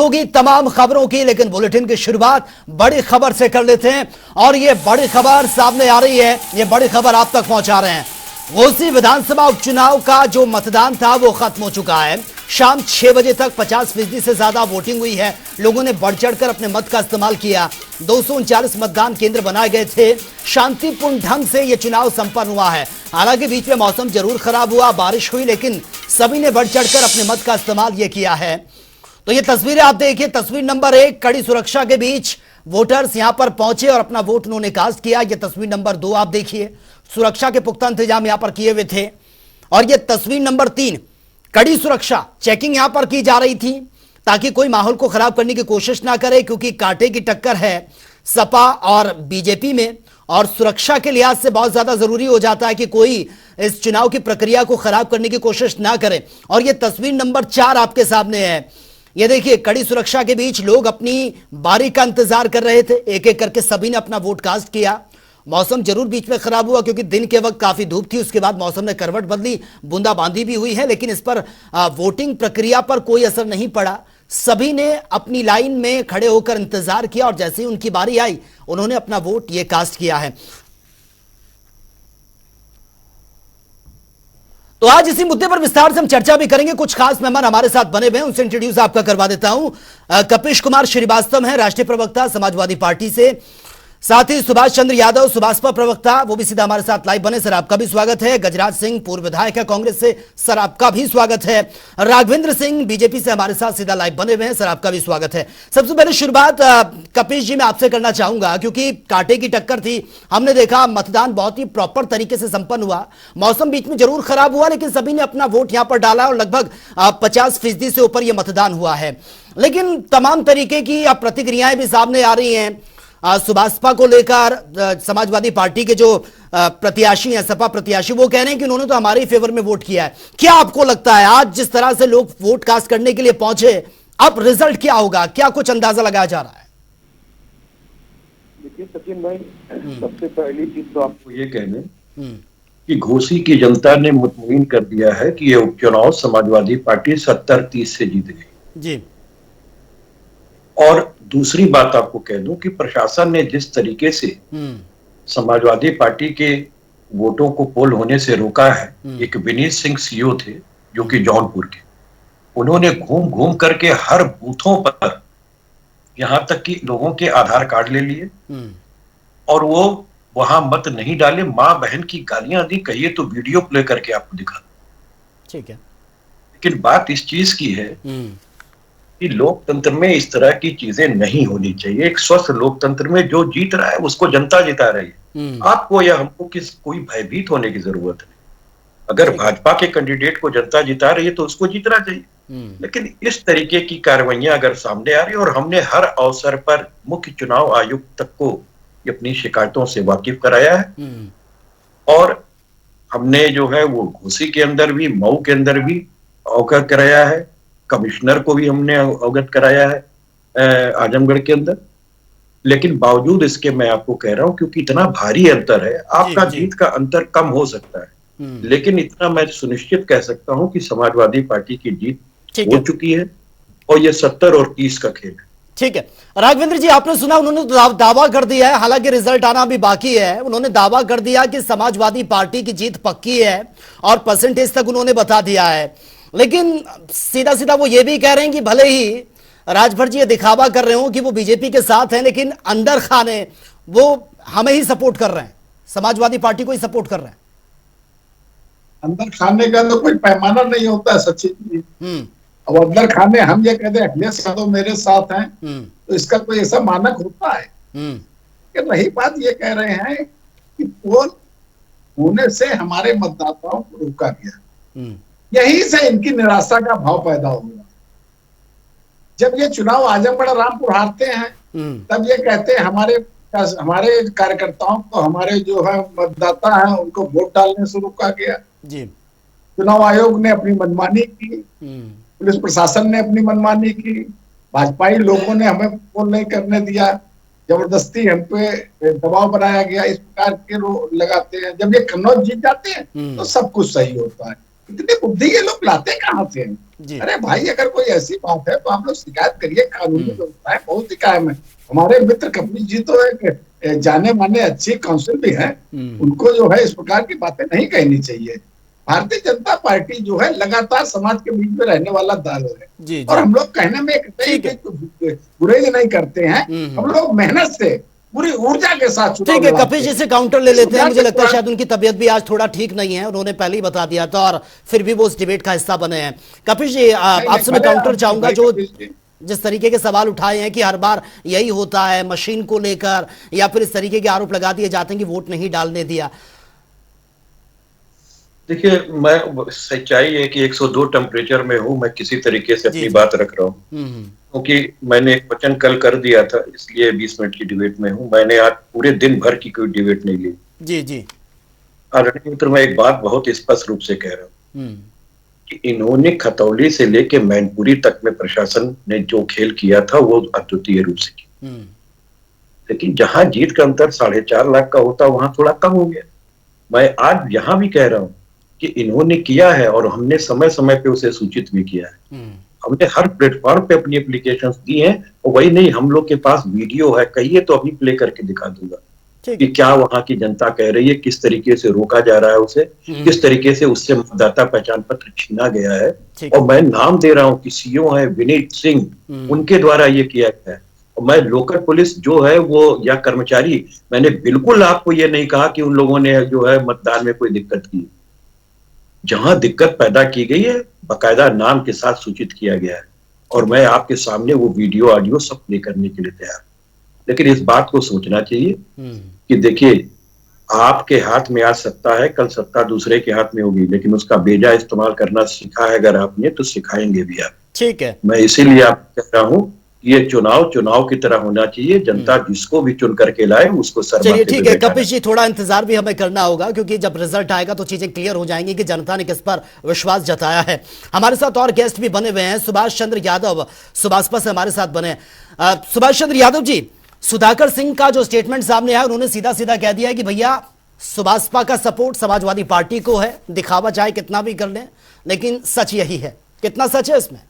होगी तमाम खबरों की, लेकिन बुलेटिन की शुरुआत बड़ी खबर से कर लेते हैं। और ये बड़ी खबर सामने आ रही है, ये बड़ी खबर आप तक पहुंचा रहे हैं। घोसी विधानसभा उपचुनाव का जो मतदान था वो खत्म हो चुका है। शाम 6 बजे तक 50% से ज्यादा वोटिंग हुई है। लोगों ने बढ़ चढ़कर अपने मत का इस्तेमाल किया। 239 मतदान केंद्र बनाए गए थे। शांतिपूर्ण ढंग से यह चुनाव संपन्न हुआ है। हालांकि बीच में मौसम जरूर खराब हुआ, बारिश हुई, लेकिन सभी ने बढ़ चढ़कर अपने मत का इस्तेमाल यह किया है। तो ये तस्वीरें आप देखिए। तस्वीर नंबर 1, कड़ी सुरक्षा के बीच वोटर्स यहां पर पहुंचे और अपना वोट उन्होंने कास्ट किया। ये तस्वीर नंबर 2 आप देखिए, सुरक्षा के पुख्ता इंतजाम यहां पर किए हुए थे। और ये तस्वीर नंबर 3, कड़ी सुरक्षा, चेकिंग यहां पर की जा रही थी ताकि कोई माहौल को खराब करने की कोशिश ना करे, क्योंकि कांटे की टक्कर है सपा और बीजेपी में। और सुरक्षा के लिहाज से बहुत ज्यादा जरूरी हो जाता है कि कोई इस चुनाव की प्रक्रिया को खराब करने की कोशिश ना करे। और ये तस्वीर नंबर 4 आपके सामने है। ये देखिए, कड़ी सुरक्षा के बीच लोग अपनी बारी का इंतजार कर रहे थे। एक एक करके सभी ने अपना वोट कास्ट किया। मौसम जरूर बीच में खराब हुआ क्योंकि दिन के वक्त काफी धूप थी, उसके बाद मौसम ने करवट बदली, बूंदाबांदी भी हुई है, लेकिन इस पर वोटिंग प्रक्रिया पर कोई असर नहीं पड़ा। सभी ने अपनी लाइन में खड़े होकर इंतजार किया और जैसे ही उनकी बारी आई उन्होंने अपना वोट ये कास्ट किया है। तो आज इसी मुद्दे पर विस्तार से हम चर्चा भी करेंगे। कुछ खास मेहमान हमारे साथ बने हुए हैं, उनसे इंट्रोड्यूस आपका करवा देता हूं। कपिश कुमार श्रीवास्तव हैं, राष्ट्रीय प्रवक्ता समाजवादी पार्टी से। साथ ही सुभाष चंद्र यादव, सुभाषपा प्रवक्ता, वो भी सीधा हमारे साथ लाइव बने। सर आपका भी स्वागत है। गजराज सिंह, पूर्व विधायक है कांग्रेस से, सर आपका भी स्वागत है। राघवेंद्र सिंह बीजेपी से हमारे साथ सीधा लाइव बने हुए हैं, सर आपका भी स्वागत है। सबसे पहले शुरुआत कपिश जी मैं आपसे करना चाहूंगा, क्योंकि कांटे की टक्कर थी। हमने देखा मतदान बहुत ही प्रॉपर तरीके से संपन्न हुआ। मौसम बीच में जरूर खराब हुआ, लेकिन सभी ने अपना वोट यहां पर डाला और लगभग 50% से ऊपर यह मतदान हुआ है। लेकिन तमाम तरीके की अब प्रतिक्रियाएं भी सामने आ रही हैं। सुभाषपा को लेकर समाजवादी पार्टी के जो प्रत्याशी हैं, सपा प्रत्याशी, वो कह रहे हैं कि उन्होंने तो हमारे ही फेवर में वोट किया है। क्या आपको लगता है आज जिस तरह से लोग वोट कास्ट करने के लिए पहुंचे, अब रिजल्ट क्या होगा? क्या कुछ अंदाजा लगाया जा रहा है? देखिए सचिन भाई, सबसे पहली चीज तो आपको ये कहने कि घोसी की जनता ने मुतमईन कर दिया है कि ये उपचुनाव समाजवादी पार्टी 70-30 से जीत गई जी। और दूसरी बात आपको कह दूं कि प्रशासन ने जिस तरीके से समाजवादी पार्टी के वोटों को पोल होने से रोका है। एक विनीत सिंह सीओ थे जो कि जौनपुर के, उन्होंने घूम घूम करके हर बूथों पर यहां तक कि लोगों के आधार कार्ड ले लिए और वो वहां मत नहीं डाले, मां बहन की गालियां दी। कहिए तो वीडियो प्ले करके आपको दिखा, ठीक है। लेकिन बात इस चीज की है कि लोकतंत्र में इस तरह की चीजें नहीं होनी चाहिए। एक स्वस्थ लोकतंत्र में जो जीत रहा है उसको जनता जिता रही है। आपको या हमको कोई भयभीत होने की जरूरत नहीं। अगर भाजपा के कैंडिडेट को जनता जिता रही है तो उसको जीतना चाहिए। लेकिन इस तरीके की कार्रवाइयां अगर सामने आ रही है, और हमने हर अवसर पर मुख्य चुनाव आयुक्त तक को अपनी शिकायतों से वाकिफ कराया है और हमने जो है वो घोसी के अंदर भी, मऊ के अंदर भी अवगत कराया है, कमिश्नर को भी हमने अवगत कराया है आजमगढ़ के अंदर। लेकिन बावजूद इसके मैं आपको कह रहा हूं, क्योंकि इतना भारी अंतर है, आपका जीत का अंतर कम हो सकता है, लेकिन इतना मैं सुनिश्चित कह सकता हूं कि समाजवादी पार्टी की जीत हो चुकी है और ये 70 और 30 का खेल है। ठीक है। राघवेंद्र जी, आपने सुना, उन्होंने दावा कर दिया है, हालांकि रिजल्ट आना भी बाकी है। उन्होंने दावा कर दिया कि समाजवादी पार्टी की जीत पक्की है और परसेंटेज तक उन्होंने बता दिया है। लेकिन सीधा सीधा वो ये भी कह रहे हैं कि भले ही राजभर जी ये दिखावा कर रहे हो कि वो बीजेपी के साथ हैं, लेकिन अंदर खाने वो हमें ही सपोर्ट कर रहे हैं, समाजवादी पार्टी को ही सपोर्ट कर रहे हैं। अंदर खाने का तो कोई पैमाना नहीं होता है सचिन जी। अब अंदर खाने हम ये कहते हैं अखिलेश यादव मेरे साथ हैं, तो इसका कोई ऐसा मानक होता है? कि रही बात ये कह रहे हैं कि पोल होने से हमारे मतदाताओं को रोका गया, यहीं से इनकी निराशा का भाव पैदा हो गया। जब ये चुनाव आजमगढ़ रामपुर हारते हैं तब ये कहते हैं हमारे कार्यकर्ताओं को, हमारे जो है मतदाता हैं उनको वोट डालने से रोका गया जी। चुनाव आयोग ने अपनी मनमानी की, पुलिस प्रशासन ने अपनी मनमानी की, भाजपाई लोगों ने हमें पोल नहीं करने दिया, जबरदस्ती हम पे दबाव बनाया गया, इस प्रकार के लगाते हैं। जब ये कन्नौज जीत जाते हैं तो सब कुछ सही होता है। इतनी बुद्धि ये लोग लाते कहाँ से हैं? जी। अरे भाई, अगर कोई ऐसी बात है तो आप लोग शिकायत करिए, कानूनी व्यवस्था है बहुत ही कायम है। हमारे मित्र कपिल जी तो एक जाने माने अच्छे काउंसिल भी है, उनको जो है इस प्रकार की बातें नहीं कहनी चाहिए। भारतीय जनता पार्टी जो है लगातार समाज के बीच में रहने वाला दल है, जी, और जी। हम लोग कहने में ठीक है। गुरेज नहीं करते हैं। हम लोग मेहनत से पूरी ऊर्जा के साथ चुनाव ठीक है, लड़ाते कपिल जी हैं। से काउंटर ले लेते हैं। मुझे लगता है इस शायद उनकी तबीयत भी आज थोड़ा ठीक नहीं है, उन्होंने पहले ही बता दिया था, और फिर भी वो उस डिबेट का हिस्सा बने हैं। कपिल जी, आपसे मैं काउंटर चाहूंगा, जो जिस तरीके के सवाल उठाए हैं कि हर बार यही होता है मशीन को लेकर, या फिर इस तरीके के आरोप लगा दिए जाते हैं कि वोट नहीं डालने दिया। देखिए, मैं सच्चाई है कि 102 टेम्परेचर में हूं, मैं किसी तरीके से अपनी जी। बात रख रहा हूं, क्योंकि मैंने एक वचन कल कर दिया था, इसलिए 20 मिनट की डिबेट में हूं। मैंने आज पूरे दिन भर की कोई डिबेट नहीं ली। जी, जी। आदरणीय मित्र, मैं एक बात बहुत स्पष्ट रूप से कह रहा हूं कि इन्होंने खतौली से लेके मैनपुरी तक में प्रशासन ने जो खेल किया था वो अद्वितीय रूप से किया, लेकिन जहां जीत का अंतर 4.5 लाख का होता वहां थोड़ा कम हो गया। मैं आज यहां भी कह रहा हूं कि इन्होंने किया है, और हमने समय समय पे उसे सूचित भी किया है। हमने हर प्लेटफॉर्म पे अपनी एप्लीकेशंस दी हैं, और वही नहीं, हम लोग के पास वीडियो है, कहिए तो अभी प्ले करके दिखा दूंगा कि क्या वहां की जनता कह रही है, किस तरीके से रोका जा रहा है उसे, किस तरीके से उससे मतदाता पहचान पत्र छीना गया है। और मैं नाम दे रहा हूं कि सीओ है विनीत सिंह, उनके द्वारा ये किया गया है। और मैं लोकल पुलिस जो है वो या कर्मचारी, मैंने बिल्कुल आपको ये नहीं कहा कि उन लोगों ने जो है मतदान में कोई दिक्कत की। जहां दिक्कत पैदा की गई है बकायदा नाम के साथ सूचित किया गया है, और मैं आपके सामने वो वीडियो ऑडियो सब प्ले करने के लिए तैयार। लेकिन इस बात को सोचना चाहिए कि देखिए, आपके हाथ में आज सत्ता है, कल सत्ता दूसरे के हाथ में होगी, लेकिन उसका बेजा इस्तेमाल करना सीखा है अगर आपने, तो सिखाएंगे भी आप। ठीक है। मैं इसीलिए आप कह रहा हूं, ये चुनाव की तरह होना चाहिए। जनता जिसको भी चुन करके लाए उसको चलिए ठीक है कपिल जी, थोड़ा इंतजार भी हमें करना होगा, क्योंकि जब रिजल्ट आएगा तो चीजें क्लियर हो जाएंगी कि जनता ने किस पर विश्वास जताया है। हमारे साथ और गेस्ट भी बने हुए हैं। सुभाष चंद्र यादव सुभाषपा से हमारे साथ बने। सुभाष चंद्र यादव जी, सुधाकर सिंह का जो स्टेटमेंट सामने आया, उन्होंने सीधा सीधा कह दिया कि भैया सुभाषपा का सपोर्ट समाजवादी पार्टी को है, दिखावा चाहे कितना भी कर लें, लेकिन सच यही है। कितना सच है इसमें?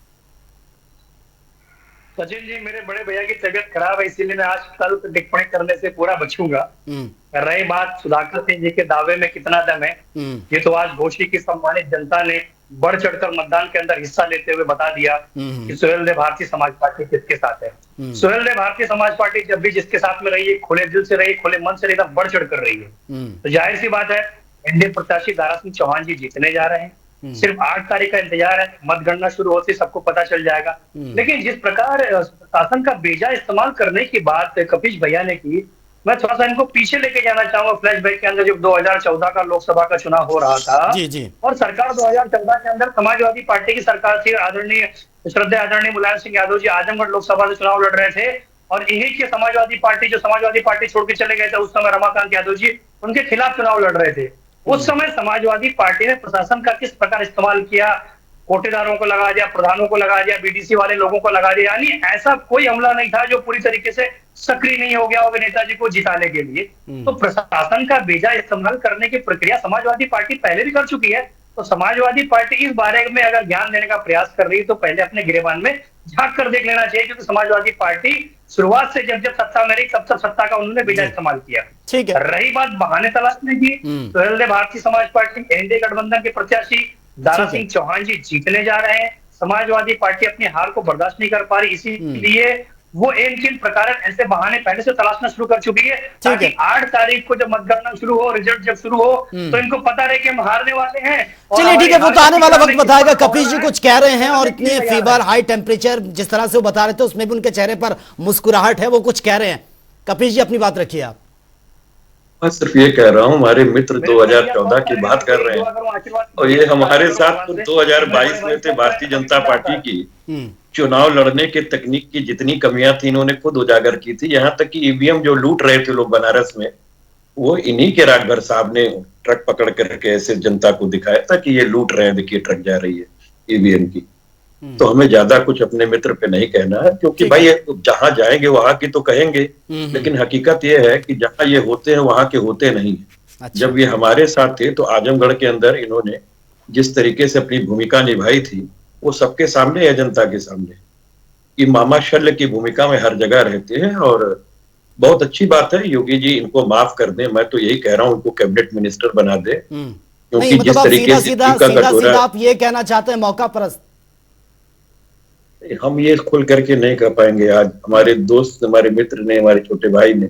सचिन जी, मेरे बड़े भैया की तबीयत खराब है, इसीलिए मैं आज कल टिप्पणी करने से पूरा बचूंगा। रही बात सुधाकर सिंह जी के दावे में कितना दम है, ये तो आज घोषी की सम्मानित जनता ने बढ़ चढ़कर मतदान के अंदर हिस्सा लेते हुए बता दिया कि सुहेलदेव भारतीय समाज पार्टी किसके साथ है। सुहेलदेव भारतीय समाज पार्टी जब भी जिसके साथ में रही है, खुले दिल से रही, खुले मन से रही, बढ़ चढ़ कर रही है। तो जाहिर सी बात है, एनडीए प्रत्याशी दारा सिंह चौहान जी जीतने जा रहे हैं। सिर्फ 8 तारीख का इंतजार है, मतगणना शुरू होते सबको पता चल जाएगा। लेकिन जिस प्रकार शासन का बेजा इस्तेमाल करने की बात कपिल भैया ने की, मैं थोड़ा सा इनको पीछे लेके जाना चाहूंगा फ्लैशबैक के अंदर, जब 2014 का लोकसभा का चुनाव हो रहा था। जी। और सरकार 2014 के अंदर समाजवादी पार्टी की सरकार थी, आदरणीय श्रद्धेय आदरणीय मुलायम सिंह यादव जी आजमगढ़ लोकसभा से चुनाव लड़ रहे थे, और यही की समाजवादी पार्टी छोड़ के चले गए थे उस समय रमाकांत यादव जी, उनके खिलाफ चुनाव लड़ रहे थे। उस समय समाजवादी पार्टी ने प्रशासन का किस प्रकार इस्तेमाल किया, कोटेदारों को लगा दिया, प्रधानों को लगा दिया, बीडीसी वाले लोगों को लगा दिया, यानी ऐसा कोई हमला नहीं था जो पूरी तरीके से सक्रिय नहीं हो गया होगा नेताजी को जिताने के लिए। तो प्रशासन का बेजा इस्तेमाल करने की प्रक्रिया समाजवादी पार्टी पहले भी कर चुकी है। तो समाजवादी पार्टी इस बारे में अगर ज्ञान देने का प्रयास कर रही है तो पहले अपने गिरेबान में झांक कर देख लेना चाहिए, क्योंकि समाजवादी पार्टी शुरुआत से जब सत्ता में रही तब सत्ता का उन्होंने बेजा इस्तेमाल किया। ठीक है। रही बात बहाने तलाशने की, सुहेलदेव भारतीय समाज पार्टी एनडीए गठबंधन के प्रत्याशी दारा सिंह चौहान जी जीतने जा रहे हैं। समाजवादी पार्टी अपनी हार को बर्दाश्त नहीं कर पा रही, इसीलिए वो किन प्रकार ऐसे बहाने पहले से तलाशना शुरू कर चुकी है, ताकि 8 तारीख को जब मतगणना शुरू हो, रिजल्ट जब शुरू हो, तो इनको पता रहे कि हम हारने वाले हैं। चलिए ठीक है, वो तो आने वाला वक्त बताएगा। कपिल जी कुछ कह रहे हैं, और इतने फीवर हाई टेम्परेचर जिस तरह से वो बता रहे थे, उसमें भी उनके चेहरे पर मुस्कुराहट है, वो कुछ कह रहे हैं। कपिल जी अपनी बात रखिए आप। मैं सिर्फ ये कह रहा हूँ, हमारे मित्र 2014 की बात कर रहे हैं, और ये हमारे साथ तो 2022 में थे। भारतीय जनता पार्टी की चुनाव लड़ने के तकनीक की जितनी कमियां थी इन्होंने खुद उजागर की थी। यहाँ तक कि ईवीएम जो लूट रहे थे लोग बनारस में, वो इन्हीं के राजभर साहब ने ट्रक पकड़ करके ऐसे जनता को दिखाया था कि ये लूट रहे हैं, देखिए ट्रक जा रही है ईवीएम की। तो हमें ज्यादा कुछ अपने मित्र पे नहीं कहना है, क्योंकि भाई जहां जाएंगे वहां की तो कहेंगे, लेकिन हकीकत ये है कि जहां ये होते हैं वहां के होते नहीं। जब ये हमारे साथ थे तो आजमगढ़ के अंदर इन्होंने जिस तरीके से अपनी भूमिका निभाई थी वो सबके सामने है, जनता के सामने। कि मामा शल्य की भूमिका में हर जगह रहते हैं और बहुत अच्छी बात है, योगी जी इनको माफ कर दें। मैं तो यही कह रहा हूं, उनको कैबिनेट मिनिस्टर बना दे, नहीं क्योंकि जिस मतलब आप तरीके से इनका कटोरा, आप ये कहना चाहते हैं मौका परस्त? हम ये खुल करके नहीं कह पाएंगे। आज हमारे दोस्त, हमारे मित्र ने, हमारे छोटे भाई ने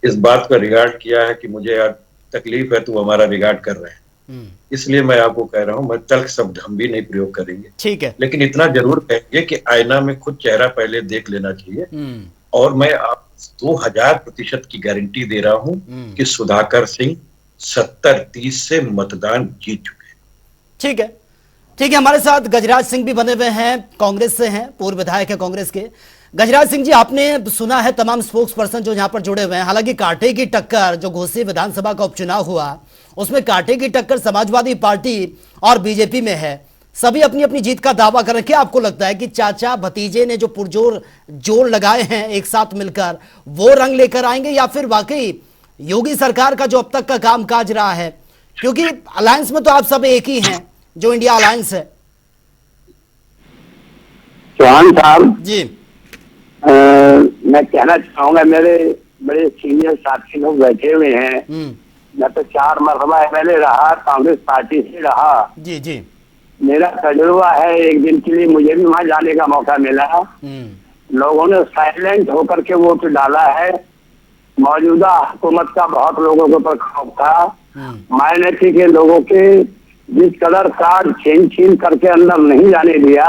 इस बात का रिगार्ड किया है कि मुझे यार तकलीफ है, तू हमारा रिगार्ड कर रहे हैं, इसलिए मैं आपको कह रहा हूं। मैं तल्ख शब्द हम भी नहीं प्रयोग करेंगे, ठीक है, लेकिन इतना जरूर कहेंगे कि आईना में खुद चेहरा पहले देख लेना चाहिए। और मैं आप 2000% की गारंटी दे रहा हूं कि सुधाकर सिंह 70-30 से मतदान जीत चुके हैं। ठीक है, ठीक है। हमारे साथ गजराज सिंह भी बने हुए हैं, कांग्रेस से हैं, पूर्व विधायक है कांग्रेस के। गजराज सिंह जी, आपने सुना है तमाम स्पोक्स पर्सन जो यहाँ पर जुड़े हुए हैं। हालांकि कांटे की टक्कर जो घोसी विधानसभा का उपचुनाव हुआ उसमें कांटे की टक्कर समाजवादी पार्टी और बीजेपी में है। सभी अपनी अपनी जीत का दावा कर रहे हैं। क्या आपको लगता है कि चाचा भतीजे ने जो पुरजोर जोर लगाए हैं एक साथ मिलकर, वो रंग लेकर आएंगे, या फिर वाकई योगी सरकार का जो अब तक का कामकाज रहा है, क्योंकि अलायंस में तो आप सब एक ही हैं, जो इंडिया अलायंस है? चौहान साहब जी, मैं कहना चाहूंगा, मेरे बड़े सीनियर साथी लोग बैठे हुए हैं। मैं तो 4 मरतबा एमएलए रहा, कांग्रेस पार्टी से रहा। जी जी, मेरा तजुर्बा है, एक दिन के लिए मुझे भी वहां जाने का मौका मिला। लोगों ने साइलेंट होकर के वोट डाला है। मौजूदा हुकूमत का बहुत लोगों के ऊपर खौफ था। माइनॉरिटी के लोगों के जिस कलर कार्ड छीन करके अंदर नहीं जाने दिया,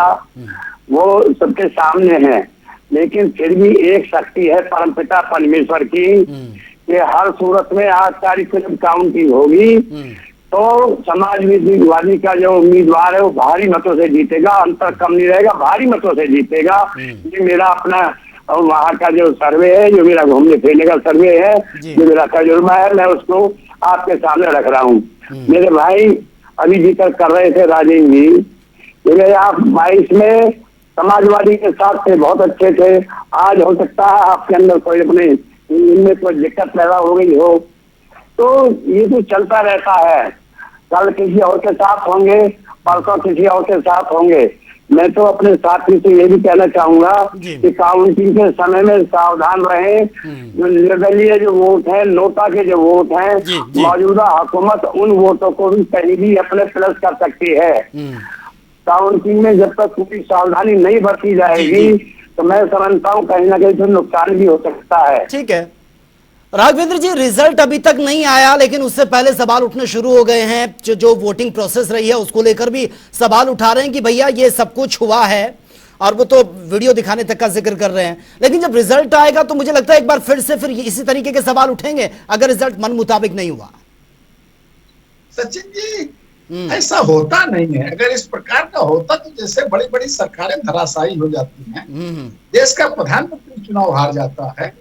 वो सबके सामने है। लेकिन फिर भी एक शक्ति है परमपिता परमेश्वर की, कि हर सूरत में 8 तारीख को जब काउंटिंग होगी तो समाजवादी का जो उम्मीदवार है वो भारी मतों से जीतेगा, अंतर कम नहीं रहेगा, भारी मतों से जीतेगा। ये मेरा अपना और वहाँ का जो सर्वे है, जो मेरा घूमने फिरने का सर्वे है, जो मेरा तजुर्बा है, मैं उसको आपके सामने रख रहा हूँ। मेरे भाई अभी जिक्र कर रहे थे राजेंद्र जी, आप 22 में समाजवादी के साथ थे, बहुत अच्छे थे। आज हो सकता है आपके अंदर कोई अपने इनमें कोई दिक्कत पैदा हो गई हो, तो ये तो चलता रहता है। कल किसी और के साथ होंगे, परसों किसी और के साथ होंगे। मैं तो अपने साथी से ये भी कहना चाहूंगा कि काउंटिंग के समय में सावधान रहें। जो निर्दलीय जो वोट है, नोटा के जो वोट हैं, मौजूदा हुकूमत उन वोटों को भी कहीं भी अपने प्लस कर सकती है। काउंटिंग में जब तक पूरी सावधानी नहीं बरती जाएगी तो मैं समझता हूँ कहीं ना कहीं तो नुकसान भी हो सकता है। ठीक है राघवेंद्र जी, रिजल्ट अभी तक नहीं आया, लेकिन उससे पहले सवाल उठने शुरू हो गए हैं। जो वोटिंग प्रोसेस रही है उसको लेकर भी सवाल उठा रहे हैं कि भैया ये सब कुछ हुआ है, और वो तो वीडियो दिखाने तक का जिक्र कर रहे हैं। लेकिन जब रिजल्ट आएगा तो मुझे लगता है एक बार फिर से इसी तरीके के सवाल उठेंगे अगर रिजल्ट मन मुताबिक नहीं हुआ। सचिन जी, ऐसा होता नहीं है। अगर इस प्रकार का होता तो जैसे बड़ी बड़ी सरकारें धराशायी हो जाती हैं, देश का प्रधानमंत्री चुनाव हार जाता है,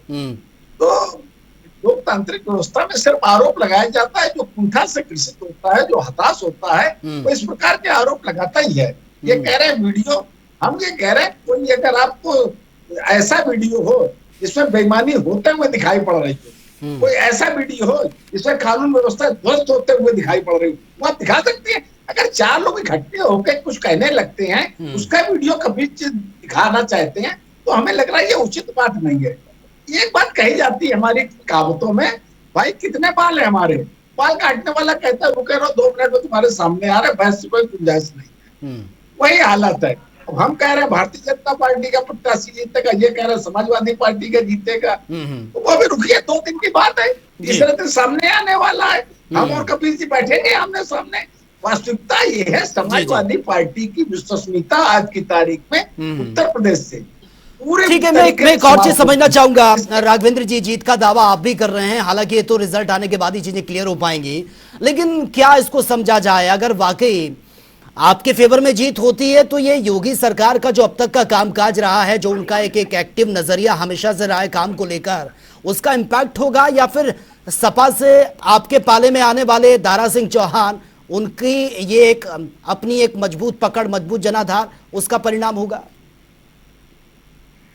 तो लोकतांत्रिक व्यवस्था में सिर्फ आरोप लगाया जाता है। जो कुंठा से ग्रसित होता है, जो हताश होता है, वो इस प्रकार के आरोप लगाता ही है। ये कह रहे हैं वीडियो, हम ये कह रहे हैं कोई अगर आपको ऐसा वीडियो हो जिसमें बेईमानी होते हुए दिखाई पड़ रही हो, कोई ऐसा वीडियो हो जिसमें कानून व्यवस्था ध्वस्त होते हुए दिखाई पड़ रही हो, वो आप दिखा सकते हैं। अगर 4 लोग इकट्ठे होकर कुछ कहने लगते हैं, उसका वीडियो कभी दिखाना चाहते हैं, तो हमें लग रहा है ये उचित बात नहीं है। एक बात कही जाती है हमारी कहावतों में, भाई कितने बाल है हमारे, बाल काटने वाला कहता है रुके रहो 2 मिनट में तुम्हारे सामने आ रहे, बहस से कोई गुंजाइश नहीं है। वही हालत है। अब हम कह रहे हैं भारतीय जनता पार्टी का प्रत्याशी जीतेगा, ये कह रहे हैं समाजवादी पार्टी का जीतेगा, तो वो अभी रुकिए, 2 दिन की बात है, तीसरे दिन सामने आने वाला है। हम और कपिल जी बैठेंगे आमने सामने। वास्तविकता ये है, समाजवादी पार्टी की विश्वसनीयता आज की तारीख में उत्तर प्रदेश से ठीक है। मैं एक और चीज समझना चाहूंगा राघवेंद्र जी, जीत का दावा आप भी कर रहे हैं, हालांकि ये तो रिजल्ट आने के बाद ही चीजें क्लियर हो पाएंगी, लेकिन क्या इसको समझा जाए अगर वाकई आपके फेवर में जीत होती है तो ये योगी सरकार का जो अब तक का कामकाज रहा है, जो उनका एक एक्टिव नजरिया हमेशा से रहा है काम को लेकर, उसका इंपैक्ट होगा, या फिर सपा से आपके पाले में आने वाले दारा सिंह चौहान, उनकी ये एक अपनी एक मजबूत पकड़, मजबूत जनाधार, उसका परिणाम होगा?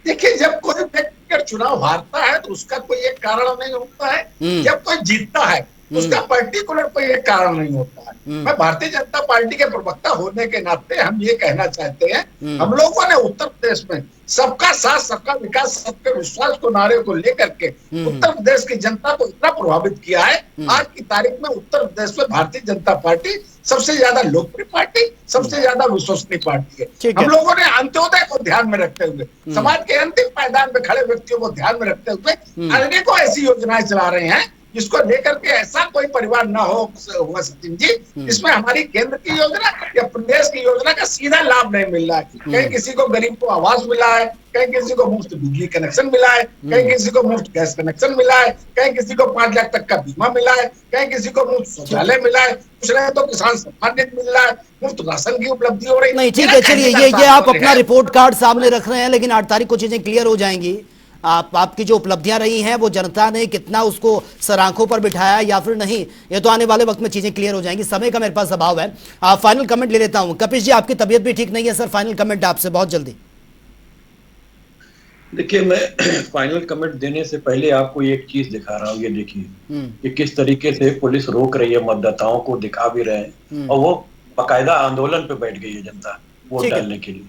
देखिए, जब कोई व्यक्ति चुनाव हारता है तो उसका कोई एक कारण नहीं होता है। जब कोई जीतता है उसका पर्टिकुलर कोई एक कारण नहीं होता है। मैं भारतीय जनता पार्टी के प्रवक्ता होने के नाते हम ये कहना चाहते हैं, हम लोगों ने उत्तर प्रदेश में सबका साथ सबका विकास सबके विश्वास को नारे को लेकर के उत्तर प्रदेश की जनता को इतना प्रभावित किया है। आज की तारीख में उत्तर प्रदेश में भारतीय जनता पार्टी सबसे ज्यादा लोकप्रिय पार्टी, सबसे ज्यादा विश्वसनीय पार्टी है। हम लोगों ने अंत्योदय को ध्यान में रखते हुए, समाज के अंतिम पायदान में खड़े व्यक्तियों को ध्यान में रखते हुए अनेकों ऐसी योजनाएं चला रहे हैं जिसको लेकर के ऐसा कोई परिवार ना होगा सचिन जी, इसमें हमारी केंद्र की योजना या प्रदेश की योजना का सीधा लाभ नहीं मिल रहा है। कहीं किसी को गरीब को आवास मिला है, कहीं किसी को मुफ्त बिजली कनेक्शन मिला है, कहीं किसी को मुफ्त गैस कनेक्शन मिला है, कहीं किसी को 5 लाख तक का बीमा मिला है, कहीं किसी को मुफ्त शौचालय मिला है, कुछ नहीं तो किसान सम्मान निधि मिल रहा है, मुफ्त राशन की उपलब्धि हो रही है। नहीं ठीक है, चलिए ये आप अपना रिपोर्ट कार्ड सामने रख रहे हैं, लेकिन 8 तारीख को चीजें क्लियर हो जाएंगी। आपकी जो उपलब्धियां रही हैं वो जनता ने कितना उसको सराखों पर बिठाया या फिर नहीं, ये तो आने वाले वक्त में चीजें क्लियर हो जाएंगी। समय का मेरे पास अभाव है, फाइनल कमेंट ले लेता हूं। कपिश जी, आपकी तबीयत भी ठीक नहीं है सर, फाइनल कमेंट आपसे बहुत जल्दी। देखिए, मैं फाइनल कमेंट देने से पहले आपको एक चीज दिखा रहा हूँ। ये देखिए कि किस तरीके से पुलिस रोक रही है, मतदाताओं को दिखा भी रहे हैं और वो बाकायदा आंदोलन पे बैठ गई है जनता वोट डालने के लिए।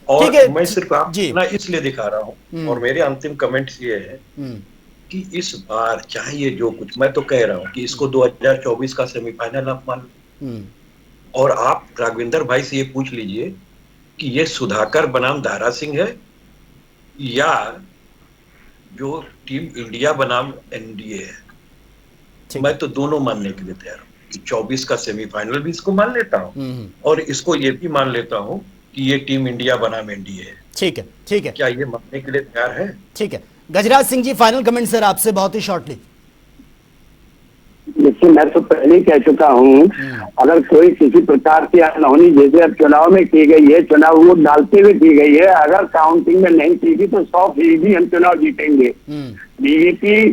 और मैं सिर्फ ना इसलिए दिखा रहा हूँ, और मेरे अंतिम कमेंट्स ये है कि इस बार चाहिए जो कुछ, मैं तो कह रहा हूँ कि इसको 2024 का सेमीफाइनल आप मान लो, और आप राघविंदर भाई से ये पूछ लीजिए कि ये सुधाकर बनाम दारा सिंह है या जो टीम इंडिया बनाम एनडीए है। मैं तो दोनों मानने के लिए तैयार हूँ कि 24 का सेमीफाइनल भी इसको मान लेता हूँ और इसको ये भी मान लेता हूँ कि ये टीम इंडिया बनाम एनडीए है। ठीक है, ठीक है, क्या ये मानने के लिए तैयार है? ठीक है, Gajraj Singh ji final comment sir आपसे बहुत ही शॉर्टली। देखिए, मैं तो पहले ही कह चुका हूँ, अगर कोई किसी प्रकार की अनहोनी जैसे अब चुनाव में की गई है, चुनाव वोट डालते हुए की गई है, अगर काउंटिंग में नहीं की थी तो 100% हम चुनाव जीतेंगे। बीजेपी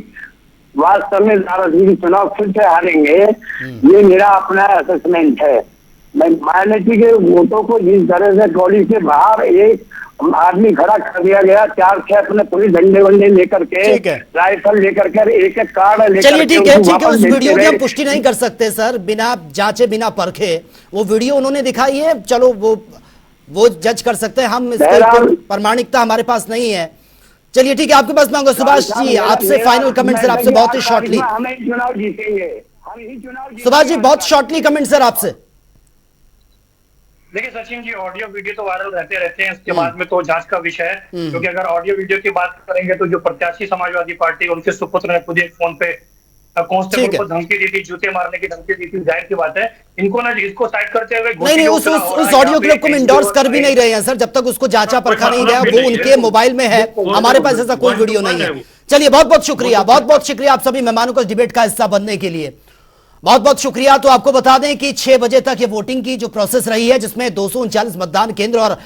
वास्तव में चुनाव फिर से हारेंगे, ये मेरा अपना असेसमेंट है। मैं माइनॉरिटी के वोटों को जिस तरह से टोली से बाहर एक आदमी खड़ा कर दिया गया, 4-6 अपने पुलिस झंडे वंडे लेकर के, राइफल लेकर के, एक कार्ड लेकर, चलिए ठीक है, उस वीडियो की हम पुष्टि नहीं कर सकते सर, बिना जांचे बिना परखे वो वीडियो उन्होंने दिखाई है, चलो वो जज कर सकते हैं, हम इसकी प्रामाणिकता हमारे पास नहीं है। चलिए ठीक है, आपके पास मांगो सुभाष जी, आपसे फाइनल कमेंट सर आपसे बहुत ही शॉर्टली। हमें चुनाव जीतेंगे, हम ही चुनाव। सुभाष जी बहुत शॉर्टली कमेंट सर आपसे। देखिए सचिन जी, ऑडियो वीडियो तो वायरल रहते हैं, उसके बाद में तो जांच का विषय है, क्योंकि अगर ऑडियो वीडियो की बात करेंगे तो जो प्रत्याशी समाजवादी पार्टी, उनके सुपुत्र ने खुद एक फोन पे कांस्टेबल को धमकी दी थी, जूते मारने की धमकी दी थी। जाहिर की बात है इनको ना इसको साइड करते हुए नहीं उस ऑडियो क्लिप को हम इंडोर्स कर भी नहीं रहे हैं सर, जब तक उसको जांचा परखा नहीं गया, वो उनके मोबाइल में है, हमारे पास ऐसा कोई वीडियो नहीं है। चलिए बहुत बहुत शुक्रिया, बहुत बहुत शुक्रिया आप सभी मेहमानों को डिबेट का हिस्सा बनने के लिए, बहुत बहुत शुक्रिया। तो आपको बता दें कि 6 बजे तक ये वोटिंग की जो प्रोसेस रही है, जिसमें 239 मतदान केंद्र और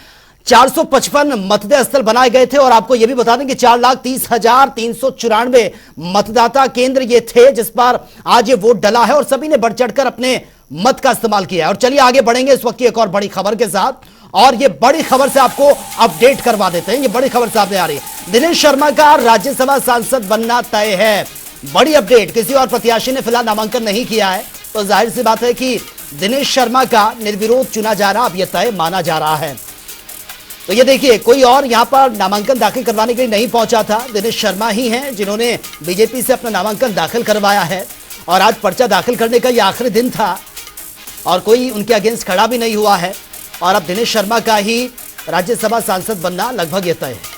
455 मतदेय स्थल बनाए गए थे, और आपको यह भी बता दें कि 4,30,394 मतदाता केंद्र ये थे जिस पर आज ये वोट डला है, और सभी ने बढ़ चढ़कर अपने मत का इस्तेमाल किया है। और चलिए आगे बढ़ेंगे इस वक्त की एक और बड़ी खबर के साथ, और ये बड़ी खबर से आपको अपडेट करवा देते हैं। ये बड़ी खबर सामने आ रही है, दिनेश शर्मा का राज्यसभा सांसद बनना तय है। बड़ी अपडेट, किसी और प्रत्याशी ने फिलहाल नामांकन नहीं किया है, तो जाहिर सी बात है कि दिनेश शर्मा का निर्विरोध चुना जाना अब यह तय माना जा रहा है। तो ये देखिए, कोई और यहां पर नामांकन दाखिल करवाने के लिए नहीं पहुंचा था, दिनेश शर्मा ही हैं जिन्होंने बीजेपी से अपना नामांकन दाखिल करवाया है, और आज पर्चा दाखिल करने का यह आखिरी दिन था और कोई उनके अगेंस्ट खड़ा भी नहीं हुआ है, और अब दिनेश शर्मा का ही राज्यसभा सांसद बनना लगभग यह तय है।